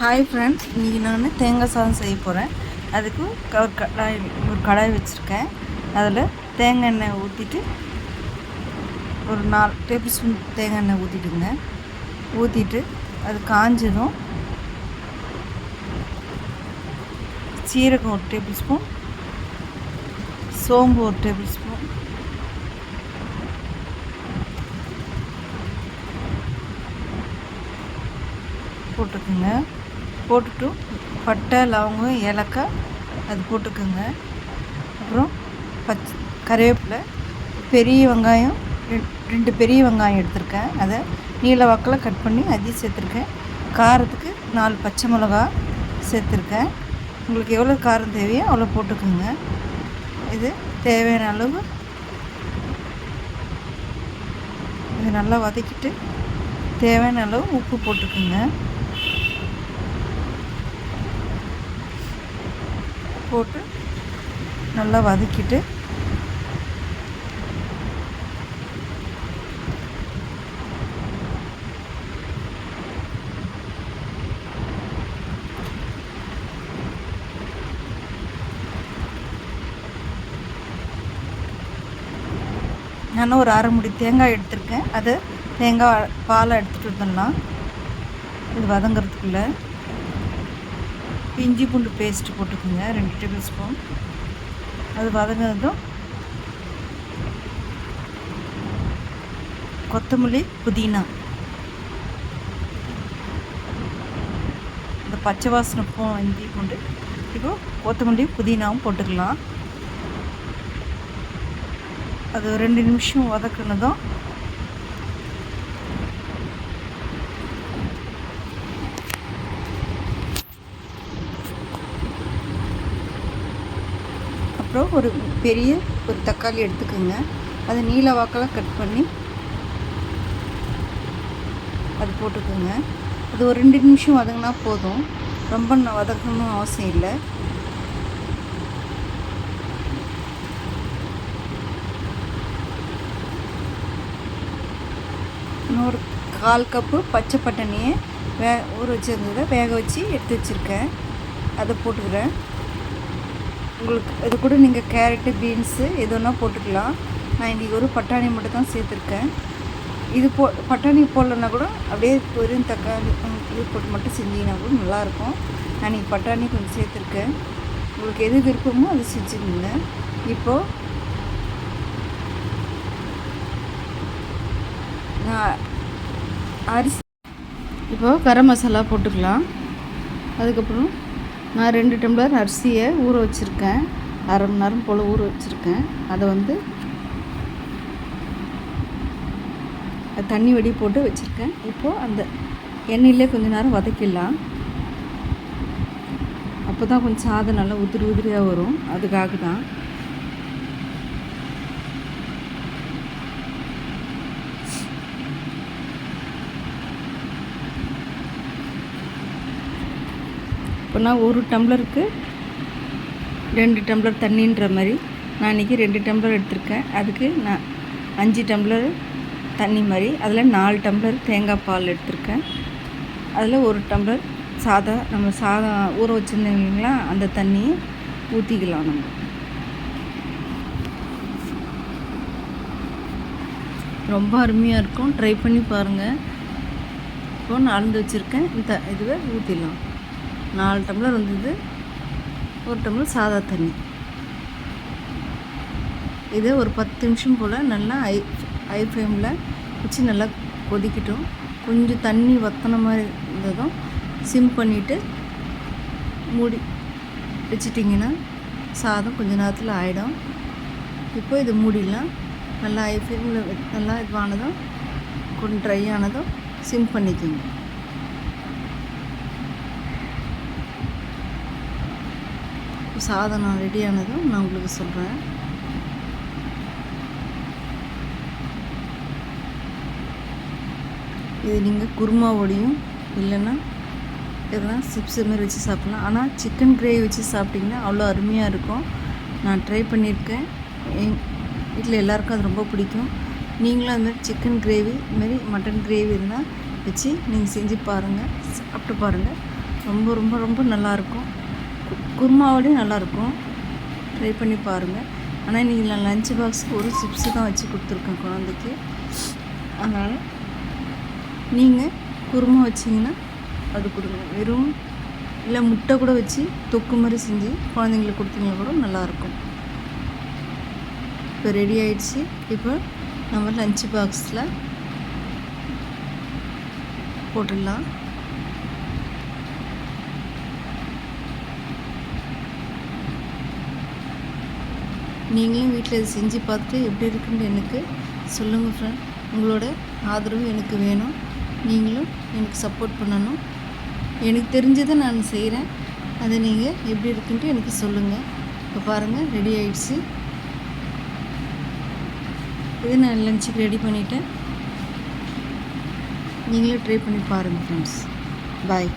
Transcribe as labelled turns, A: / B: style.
A: Hi friends, இன்றைக்கி நான் தேங்காய் சாதம் செய்ய போகிறேன். அதுக்கு ஒரு கடாய் வச்சுருக்கேன். அதில் தேங்காய் எண்ணெய் ஊற்றிட்டு ஒரு 4 டேபிள் ஸ்பூன் தேங்காய் எண்ணெய் ஊற்றிட்டுங்க. ஊற்றிட்டு அது காஞ்சதும் சீரகம் ஒரு டேபிள் ஸ்பூன், சோம்பு ஒரு டேபிள் ஸ்பூன், போட்டுக்குங்க. போட்டுட்டு பட்டை, லவங்கம், ஏலக்காய் அது போட்டுக்குங்க. அப்புறம் கருவேப்பிலை, பெரிய வெங்காயம் 2 பெரிய வெங்காயம் எடுத்திருக்கேன். அதை நீல வாக்கில் கட் பண்ணி அதையும் சேர்த்துருக்கேன். காரத்துக்கு 4 பச்சை மிளகா சேர்த்துருக்கேன். உங்களுக்கு எவ்வளோ காரம் தேவையோ அவ்வளோ போட்டுக்குங்க. இது தேவையான அளவு இது நல்லா வதக்கிட்டு தேவையான அளவு உப்பு போட்டுக்குங்க. போட்டு நல்லா வதக்கிட்டு நான் ஒரு 1/2 மூடி தேங்காய் எடுத்திருக்கேன். அதை தேங்காய் பாலை எடுத்துகிட்டு வந்துடலாம். இது வதங்கிறதுக்குள்ளே இஞ்சி பூண்டு பேஸ்ட்டு போட்டுக்கோங்க 2 டேபிள் ஸ்பூன். அது வதங்கினதும் கொத்தமல்லி, புதினா, இந்த பச்சை வாசனை இஞ்சி பூண்டு, இப்போ கொத்தமல்லி புதினாவும் போட்டுக்கலாம். அது 2 நிமிஷம் வதக்குனதும் அப்புறம் ஒரு பெரிய தக்காளி எடுத்துக்கோங்க. அதை நீல வாக்கில் கட் பண்ணி அது போட்டுக்கோங்க. அது ஒரு 2 நிமிஷம் வதங்கினா போதும், ரொம்ப வதக்கணும்னு அவசியம் இல்லை. இன்னொரு 1/4 கப்பு பச்சை பட்டாணியை ஊற வச்சுருந்ததை வேக வச்சு எடுத்து வச்சுருக்கேன். அதை போட்டுக்கிறேன். உங்களுக்கு இது கூட நீங்கள் கேரட்டு, பீன்ஸு எது வேணால் போட்டுக்கலாம். நான் இன்றைக்கி ஒரு பட்டாணி மட்டும் தான் சேர்த்துருக்கேன். இது பட்டாணி போடலன்னா கூட அப்படியே வெறும் தக்காளி இது போட்டு மட்டும் செஞ்சிங்கன்னா கூட நல்லாயிருக்கும். நான் இன்றைக்கி பட்டாணி கொஞ்சம் சேர்த்துருக்கேன். உங்களுக்கு எது விருப்பமோ அது செஞ்சுக்கோங்க. இப்போது நான் கரம் மசாலா போட்டுக்கலாம். அதுக்கப்புறம் நான் 2 டம்ளர் அரிசியை ஊற வச்சுருக்கேன். 1/2 மணி நேரம் போல் ஊற வச்சுருக்கேன். அதை தண்ணி வடி போட்டு வச்சுருக்கேன். இப்போது அந்த எண்ணெயிலே கொஞ்சம் நேரம் வதக்கிடலாம். அப்போ தான் கொஞ்சம் சாதம் நல்லா உதிரியாக வரும். அதுக்காக தான். இப்போ நான் 1 டம்ளருக்கு 2 டம்ளர் தண்ணின்ற மாதிரி நான் இன்றைக்கி 2 டம்ளர் எடுத்திருக்கேன். அதுக்கு நான் 5 டம்ளர் தண்ணி மாதிரி, அதில் 4 டம்ளர் தேங்காய் பால் எடுத்திருக்கேன். அதில் 1 டம்ளர் நம்ம சாதம் ஊற வச்சுருந்தோம் இல்லைங்களா, அந்த தண்ணியை ஊற்றிக்கலாம். நம்ம ரொம்ப அருமையாக இருக்கும், ட்ரை பண்ணி பாருங்கள். இப்போ நான் அளந்து வச்சுருக்கேன். இதுவே ஊற்றிடலாம். 4 டம்ளர் வந்தது, 1 டம்ளர் சாதா தண்ணி. இதை ஒரு 10 நிமிஷம் போல் நல்லா ஹை ஃப்ளேமில் வச்சு நல்லா கொதிக்கட்டும். கொஞ்சம் தண்ணி வற்றின மாதிரி இருந்ததும் சிம் பண்ணிவிட்டு மூடி வச்சிட்டிங்கன்னா சாதம் கொஞ்சம் நேரத்தில் ஆகிடும். இப்போ இது மூடிடலாம். நல்லா ஹை ஃப்ளேமில் நல்லா இதுவானதும் கொஞ்சம் ட்ரை ஆனதும் சிம் பண்ணிக்கோங்க. சாதம் நான் ரெடியானதும் நான் உங்களுக்கு சொல்கிறேன். இது நீங்கள் குருமாவோடையும் இல்லைன்னா எதனா சிப்ஸ் மாரி வச்சு சாப்பிட்லாம். ஆனால் சிக்கன் கிரேவி வச்சு சாப்பிட்டிங்கன்னா அவ்வளோ அருமையாக இருக்கும். நான் ட்ரை பண்ணியிருக்கேன். என் வீட்டில் எல்லாேருக்கும் அது ரொம்ப பிடிக்கும். நீங்களும் அதுமாதிரி சிக்கன் கிரேவி இதுமாரி மட்டன் கிரேவி இருந்தால் வச்சு நீங்கள் செஞ்சு பாருங்கள், சாப்பிட்டு பாருங்கள். ரொம்ப ரொம்ப ரொம்ப நல்லாயிருக்கும். குருமாவோடையும் நல்லாயிருக்கும். ட்ரை பண்ணி பாருங்கள். ஆனால் இன்றைக்கி நான் லஞ்ச் பாக்ஸுக்கு ஒரு சிப்ஸு தான் வச்சு கொடுத்துருக்கேன் குழந்தைக்கு. அதனால் நீங்கள் குருமா வச்சிங்கன்னா அது கொடுங்க. வெறும் இல்லை முட்டை கூட வச்சு தொக்கு மாதிரி செஞ்சு குழந்தைங்களுக்கு கொடுத்தீங்கன்னா கூட நல்லாயிருக்கும். இப்போ ரெடி ஆகிடுச்சு. இப்போ நம்ம லஞ்ச் பாக்ஸில் போட்டுடலாம். நீங்களும் வீட்டில் இது செஞ்சு பார்த்துட்டு எப்படி இருக்குன்னு எனக்கு சொல்லுங்கள் ஃப்ரெண்ட். உங்களோட ஆதரவு எனக்கு வேணும். நீங்களும் எனக்கு சப்போர்ட் பண்ணணும். எனக்கு தெரிஞ்சதை நான் செய்கிறேன். அதை நீங்கள் எப்படி இருக்குன்ட்டு எனக்கு சொல்லுங்கள். இப்போ பாருங்கள் ரெடி ஆகிடுச்சு. இது நான் லஞ்சுக்கு ரெடி பண்ணிவிட்டேன். நீங்களும் ட்ரை பண்ணி பாருங்கள் ஃப்ரெண்ட்ஸ். பாய்.